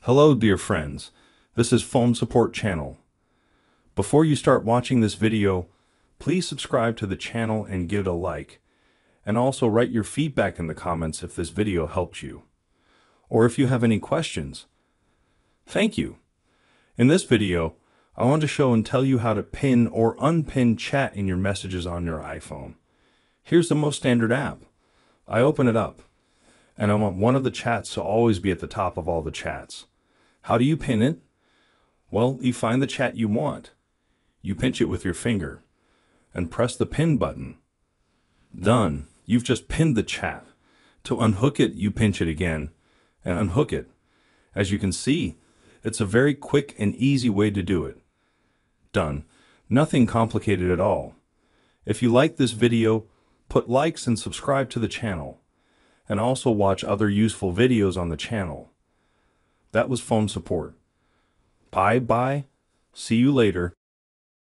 Hello, dear friends. This is Phone Support Channel. Before you start watching this video, please subscribe to the channel and give it a like. And also write your feedback in the comments if this video helped you, or if you have any questions. Thank you. In this video, I want to show and tell you how to pin or unpin chat in your messages on your iPhone. Here's the most standard app. I open it up, and I want one of the chats to always be at the top of all the chats. How do you pin it? Well, you find the chat you want. You pinch it with your finger and press the pin button. Done. You've just pinned the chat. To unhook it, you pinch it again and unhook it. As you can see, it's a very quick and easy way to do it. Done. Nothing complicated at all. If you like this video, put likes and subscribe to the channel, and also watch other useful videos on the channel. That was Phone Support. Bye bye. See you later.